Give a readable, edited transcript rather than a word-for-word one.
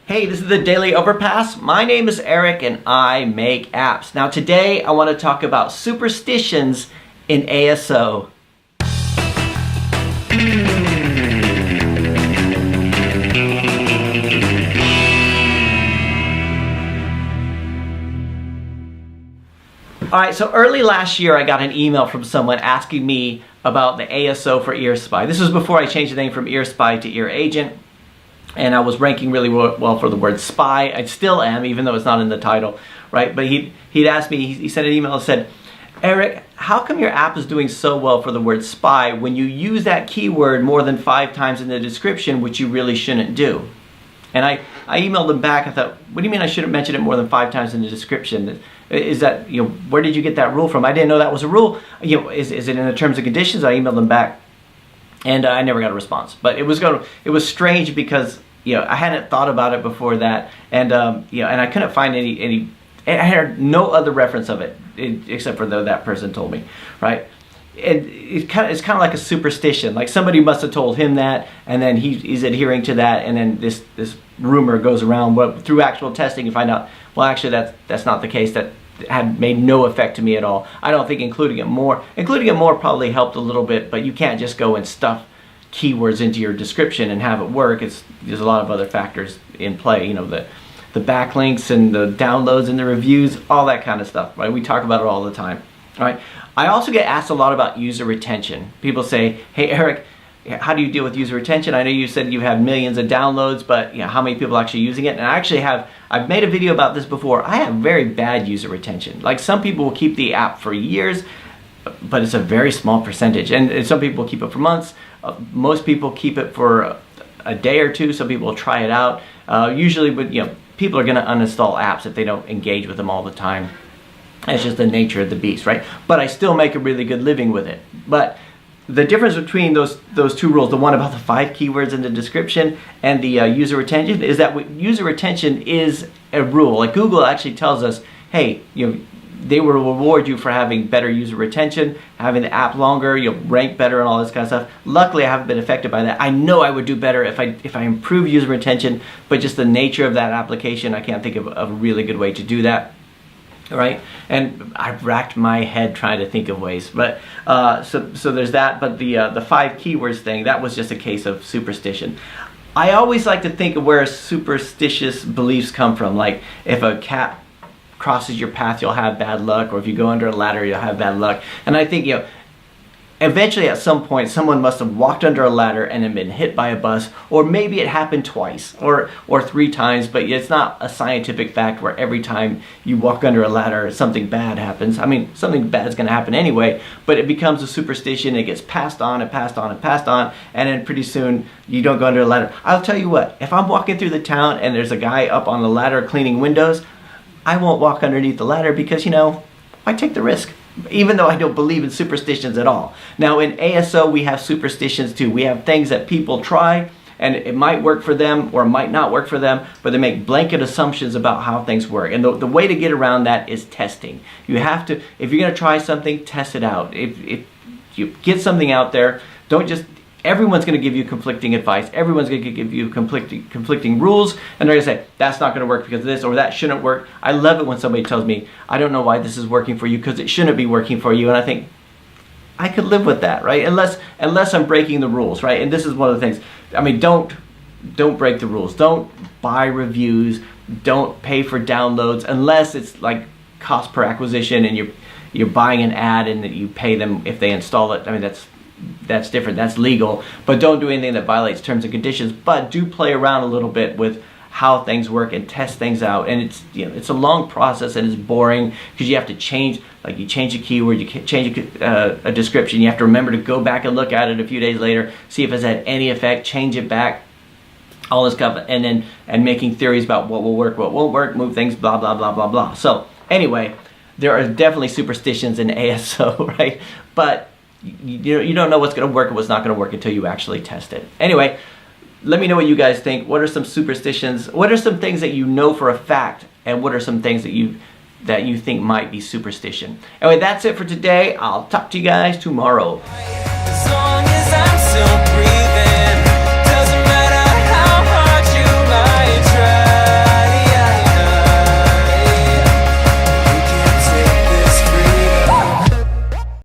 Hey, this is the Daily Overpass. My name is Eric and I make apps. Now today I want to talk about superstitions in ASO. Alright, so early last year I got an email from someone asking me about the ASO for EarSpy. This was before I changed the name from EarSpy to EarAgent. And I was ranking really well for the word spy. I still am, even though it's not in the title, right? But he'd asked me, he sent an email and said, Eric, how come your app is doing so well for the word spy when you use that keyword more than 5 times in the description, which you really shouldn't do? And I emailed him back. I thought, what do you mean I shouldn't mention it more than 5 times in the description? Is that, where did you get that rule from? I didn't know that was a rule. Is it in the terms and conditions? I emailed him back. And I never got a response. But it was strange because I hadn't thought about it before that, and and I couldn't find any. I heard no other reference of it except for that person told me, right? And it's kind of like a superstition. Like somebody must have told him that, and then he's adhering to that, and then this rumor goes around. But through actual testing, you find out, well, actually that's not the case. That had made no effect to me at all. I don't think including it more probably helped a little bit, but you can't just go and stuff keywords into your description and have it work. There's a lot of other factors in play, the backlinks and the downloads and the reviews, all that kind of stuff, right? We talk about it all the time, right? I also get asked a lot about user retention. People say, hey Eric, how do you deal with user retention? I know you said you have millions of downloads, but how many people are actually using it? And I've made a video about this before. I have very bad user retention. Like some people will keep the app for years, but it's a very small percentage. And some people keep it for months. Most people keep it for a day or two. Some people will try it out. Usually, but people are going to uninstall apps if they don't engage with them all the time. It's just the nature of the beast, right? But I still make a really good living with it. But the difference between those two rules, the one about the 5 keywords in the description and the user retention, is that user retention is a rule. Like Google actually tells us, hey, they will reward you for having better user retention, having the app longer, you'll rank better and all this kind of stuff. Luckily, I haven't been affected by that. I know I would do better if I improve user retention, but just the nature of that application, I can't think of a really good way to do that. Right? And I've racked my head trying to think of ways. But so there's that. But the 5 keywords thing, that was just a case of superstition. I always like to think of where superstitious beliefs come from. Like if a cat crosses your path, you'll have bad luck, or if you go under a ladder, you'll have bad luck. And I think eventually at some point someone must have walked under a ladder and then been hit by a bus, or maybe it happened twice or 3 times, but it's not a scientific fact where every time you walk under a ladder something bad happens. I mean, something bad is going to happen anyway, but it becomes a superstition. It gets passed on and passed on and passed on, and then pretty soon you don't go under a ladder. I'll tell you what, if I'm walking through the town and there's a guy up on the ladder cleaning windows, I won't walk underneath the ladder because, why take the risk? Even though I don't believe in superstitions at all. Now in ASO we have superstitions too. We have things that people try and it might work for them or it might not work for them, but they make blanket assumptions about how things work. And the way to get around that is testing. You have to, if you're going to try something, test it out. If you get something out there, don't just, everyone's going to give you conflicting advice. Everyone's going to give you conflicting rules, and they're going to say, that's not going to work because of this, or that shouldn't work. I love it when somebody tells me, I don't know why this is working for you because it shouldn't be working for you. And I think, I could live with that, right? Unless I'm breaking the rules, right? And this is one of the things. I mean, don't break the rules. Don't buy reviews. Don't pay for downloads unless it's like cost per acquisition and you're buying an ad and that you pay them if they install it. I mean, that's different, that's legal, but don't do anything that violates terms and conditions. But do play around a little bit with how things work and test things out. And it's a long process and it's boring because you have to change, like you change a keyword, you change a description, you have to remember to go back and look at it a few days later, see if it's had any effect, change it back, all this stuff, and making theories about what will work, what won't work, move things, blah blah blah blah blah. So anyway, there are definitely superstitions in ASO, right? But you don't know what's going to work and what's not going to work until you actually test it. Anyway, let me know what you guys think. What are some superstitions? What are some things that you know for a fact? And what are some things that you think might be superstition? Anyway, that's it for today. I'll talk to you guys tomorrow.